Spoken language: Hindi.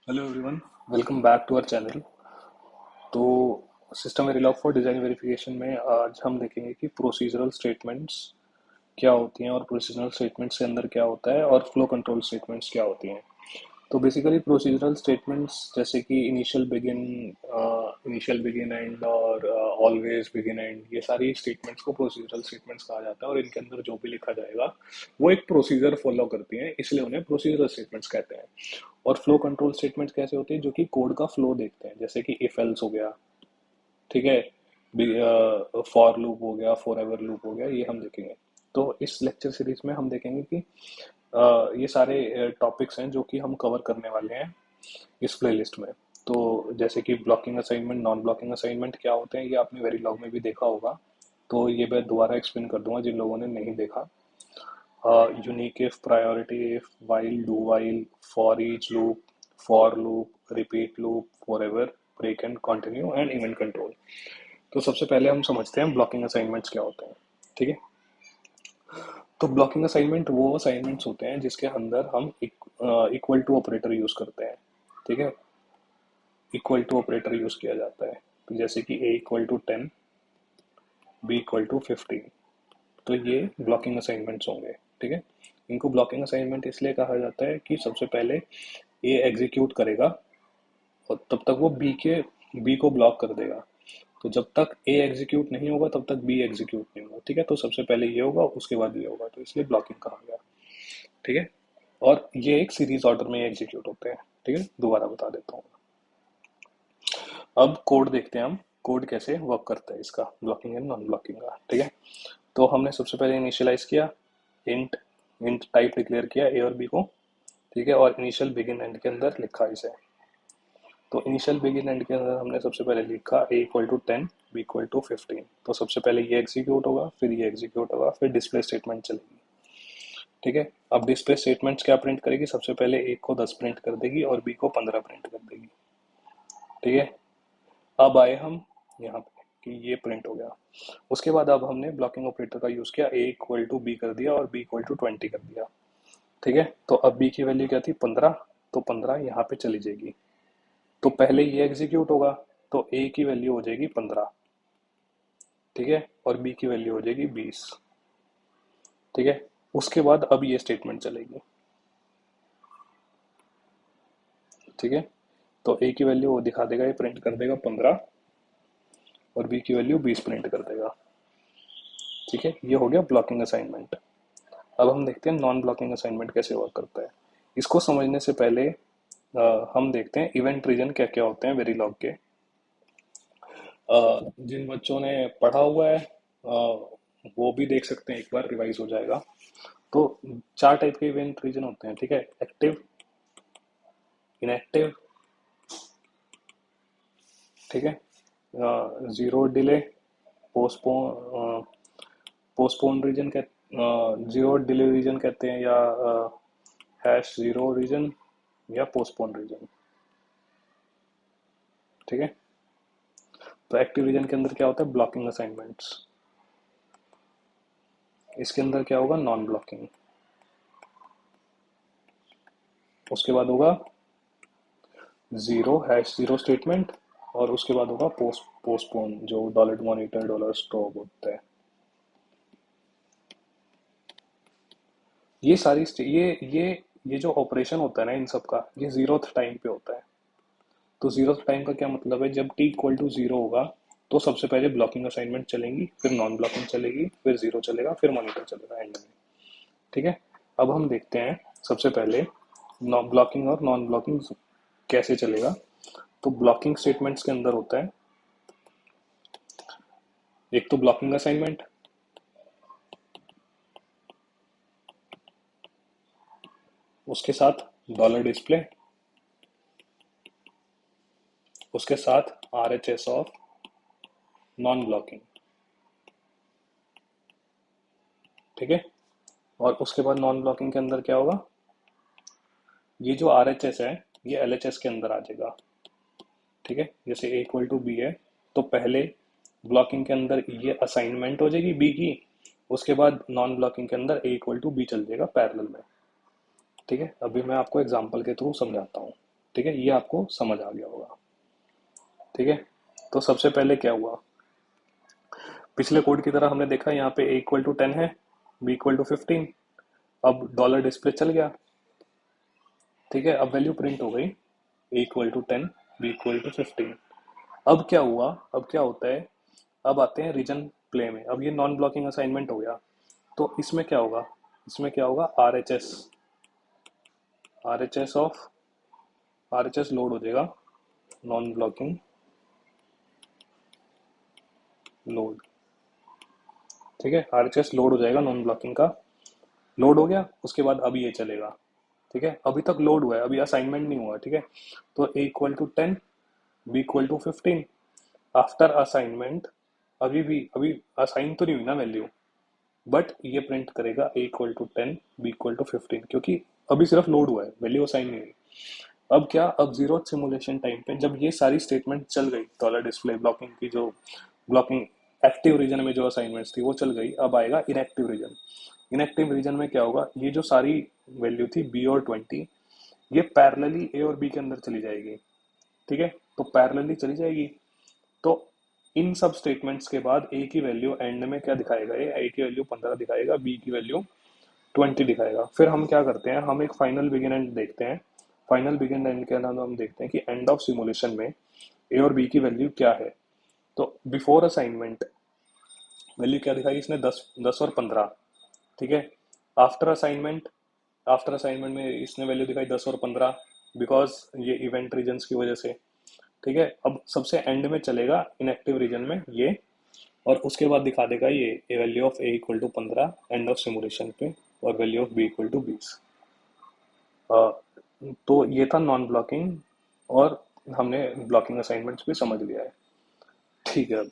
Hello everyone, welcome back to our channel. तो system Verilog for design verification में आज हम देखेंगे कि प्रोसीजरल स्टेटमेंट्स क्या होती हैं और प्रोसीजरल स्टेटमेंट्स के अंदर क्या होता है और फ्लो कंट्रोल स्टेटमेंट्स क्या होती हैं। तो बेसिकली प्रोसीजरल स्टेटमेंट्स जैसे कि इनिशियल बिगिन एंड और ऑलवेज बिगिन एंड, ये सारी स्टेटमेंट्स को प्रोसीजरल स्टेटमेंट्स कहा जाता है और इनके अंदर जो भी लिखा जाएगा वो एक प्रोसीजर फॉलो करती हैं, इसलिए उन्हें प्रोसीजरल स्टेटमेंट्स कहते हैं। और फ्लो कंट्रोल स्टेटमेंट्स कैसे होते हैं, जो कि कोड का फ्लो देखते हैं, जैसे कि इफ एल्स हो गया, ठीक है, फॉर लूप हो गया, फॉर एवर लूप हो गया, ये हम देखेंगे। तो इस लेक्चर सीरीज में हम देखेंगे कि ये सारे टॉपिक्स हैं जो कि हम कवर करने वाले हैं इस प्लेलिस्ट में। तो जैसे कि blocking assignment, non blocking assignment क्या होते हैं, ये आपने वेरीलॉग में भी देखा होगा, तो ये मैं दोबारा एक्सप्लेन कर दूंगा जिन लोगों ने नहीं देखा। Unique if, priority if, while, do while, for each loop, for loop, repeat loop, forever, break and continue and event control। तो सबसे पहले हम समझते हैं ब्लॉकिंग असाइनमेंट्स क्या होते हैं। ठीक है, तो ब्लॉकिंग असाइनमेंट वो असाइनमेंट्स होते हैं जिसके अंदर हम इक्वल टू ऑपरेटर यूज करते हैं। ठीक है, इक्वल टू ऑपरेटर यूज किया जाता है। तो जैसे कि a equal to 10, b equal to 15, तो ये ब्लॉकिंग असाइनमेंट्स होंगे। ठीक है, इनको ब्लॉकिंग असाइनमेंट इसलिए कहा जाता है कि सबसे पहले ए एग्जीक्यूट करेगा और तब तक वो बी को ब्लॉक कर देगा। तो जब तक ए एग्जीक्यूट नहीं होगा तब तक बी एग्जीक्यूट नहीं होगा। ठीक है, तो सबसे पहले ये होगा, उसके बाद ये होगा, तो इसलिए ब्लॉकिंग कहा गया। ठीक है, और ये एक सीरीज ऑर्डर में एग्जीक्यूट होते हैं। ठीक है, दोबारा बता देता हूँ। अब कोड देखते हैं हम, कोड कैसे वर्क करता है इसका, ब्लॉकिंग एंड नॉन ब्लॉकिंग का। ठीक है, तो हमने सबसे पहले इनिशियलाइज किया, इंट इंट टाइप डिक्लेयर किया ए और बी को। ठीक है, और इनिशियल बिगिन एंड के अंदर लिखा इसे। तो इनिशियल बिगिन एंड के अंदर हमने सबसे पहले लिखा A equal to 10, B equal to 15। तो सबसे पहले ये एग्जीक्यूट होगा, फिर ये एग्जीक्यूट होगा, फिर डिस्प्ले स्टेटमेंट चलेगी। ठीक है, अब डिस्प्ले स्टेटमेंट्स क्या प्रिंट करेगी, सबसे पहले ए को 10 प्रिंट कर देगी और बी को 15 प्रिंट कर देगी। ठीक है, अब आए हम यहाँ पे कि ये प्रिंट हो गया। उसके बाद अब हमने ब्लॉकिंग ऑपरेटर का यूज किया, ए इक्वल टू बी कर दिया और बी इक्वल टू 20 कर दिया। ठीक है, तो अब बी की वैल्यू क्या थी, 15, तो 15 यहाँ पे चली जाएगी। तो पहले ये एग्जीक्यूट होगा, तो ए की वैल्यू हो जाएगी 15। ठीक है, और बी की वैल्यू हो जाएगी 20। ठीक है, उसके बाद अब ये स्टेटमेंट चलेगी। ठीक है, तो ए की वैल्यू वो दिखा देगा, ये प्रिंट कर देगा 15 और बी की वैल्यू 20 प्रिंट कर देगा। ठीक है, ये हो गया ब्लॉकिंग असाइनमेंट। अब हम देखते हैं नॉन ब्लॉकिंग असाइनमेंट कैसे वर्क करता है। इसको समझने से पहले हम देखते हैं इवेंट रीजन क्या क्या होते हैं वेरीलॉग के। जिन बच्चों ने पढ़ा हुआ है वो भी देख सकते हैं, एक बार रिवाइज हो जाएगा। तो चार टाइप के इवेंट रीजन होते हैं। ठीक है, एक्टिव, इनएक्टिव, ठीक है, zero delay, postpone, postpone reason कह, जीरो डिले रीजन कहते हैं, या हैश जीरो रीजन, या पोस्टपोन रीजन। ठीक है, तो एक्टिव रीजन के अंदर क्या होता है, ब्लॉकिंग असाइनमेंट्स। इसके अंदर क्या होगा, नॉन ब्लॉकिंग। उसके बाद होगा जीरो, हैश जीरो स्टेटमेंट, और उसके बाद होगा पोस्टपोन, जो डॉलर मॉनिटर, डॉलर स्टॉप होता है। ये सारी ये जो ऑपरेशन होता है ना इन सब का, ये जीरोथ टाइम पे होता है। तो जीरोथ टाइम का क्या मतलब है, जब टी इक्वल टू जीरो होगा तो सबसे पहले ब्लॉकिंग असाइनमेंट चलेंगी, फिर नॉन ब्लॉकिंग चलेगी, फिर जीरो चलेगा, फिर मॉनिटर चलेगा एंड में। ठीक है, अब हम देखते हैं सबसे पहले नॉन ब्लॉकिंग और नॉन ब्लॉकिंग कैसे चलेगा। तो ब्लॉकिंग स्टेटमेंट्स के अंदर होता है एक तो ब्लॉकिंग असाइनमेंट, उसके साथ डॉलर डिस्प्ले, उसके साथ R H S of non blocking. ठीक है, और उसके बाद नॉन ब्लॉकिंग के अंदर क्या होगा, ये जो आर एच एस है ये एल एच एस के अंदर आ जाएगा। ठीक है, जैसे ए इक्वल टू बी है, तो पहले ब्लॉकिंग के अंदर ये असाइनमेंट हो जाएगी बी की, उसके बाद नॉन ब्लॉकिंग के अंदर ए इक्वल टू बी चल जाएगा पैरेलल में। ठीक है, अभी मैं आपको एग्जांपल के थ्रू समझाता हूँ। ठीक है, ये आपको समझ आ गया होगा। ठीक है, तो सबसे पहले क्या हुआ, पिछले कोड की तरह हमने देखा यहाँ पे A = 10 है, B = 15। अब डॉलर डिस्प्ले चल गया। ठीक है, अब वैल्यू प्रिंट हो गई, A = 10, B = 15। अब क्या हुआ, अब क्या होता है, अब आते हैं रीजन प्ले में। अब ये नॉन ब्लॉकिंग असाइनमेंट हो गया, तो इसमें क्या होगा, इसमें क्या होगा, आर एच एस लोड हो जाएगा, नॉन ब्लॉकिंग लोड। ठीक है, आरएचएस लोड हो जाएगा नॉन ब्लॉकिंग का, लोड हो गया, उसके बाद अभी ये चलेगा। ठीक है, अभी तक लोड हुआ है, अभी असाइनमेंट नहीं हुआ। ठीक है, तो A = 10, B = 15। आफ्टर असाइनमेंट, अभी असाइन तो नहीं हुई ना वैल्यू, बट ये प्रिंट करेगा A = 10, B = 15, क्योंकि अभी सिर्फ लोड हुआ है, वैल्यू असाइन नहीं हुई। अब क्या, अब जीरो सिमुलेशन टाइम पे जब ये सारी स्टेटमेंट चल गई, डॉलर डिस्प्ले ब्लॉकिंग की जो ब्लॉकिंग एक्टिव रीजन में जो असाइनमेंट्स थी वो चल गई, अब आएगा इनएक्टिव रीजन। इनएक्टिव रीजन में क्या होगा, ये जो सारी वैल्यू थी B और 20, ये पैरेलली A और B के अंदर चली जाएगी। ठीक है, तो पैरेलली चली जाएगी, तो इन सब स्टेटमेंट्स के बाद A की वैल्यू एंड में क्या दिखाएगा, ये A की वैल्यू 15 दिखाएगा, B की वैल्यू 20 दिखाएगा। फिर हम क्या करते हैं, हम एक फाइनल बिगिन एंड देखते हैं। फाइनल बिगिन एंड के अलावा हम देखते हैं कि एंड ऑफ सिमुलेशन में ए और बी की वैल्यू क्या है। तो बिफोर असाइनमेंट वैल्यू क्या दिखाई इसने, 10 और 15। ठीक है, आफ्टर असाइनमेंट, आफ्टर असाइनमेंट में इसने वैल्यू दिखाई 10 और 15, बिकॉज ये इवेंट रीजन्स की वजह से। ठीक है, अब सबसे एंड में चलेगा इनएक्टिव रीजन में ये, और उसके बाद दिखा देगा ये value of A = 15 end of simulation पे, और वैल्यू ऑफ B = 20। तो ये था नॉन ब्लॉकिंग, और हमने ब्लॉकिंग असाइनमेंट्स भी समझ लिया है। ठीक है।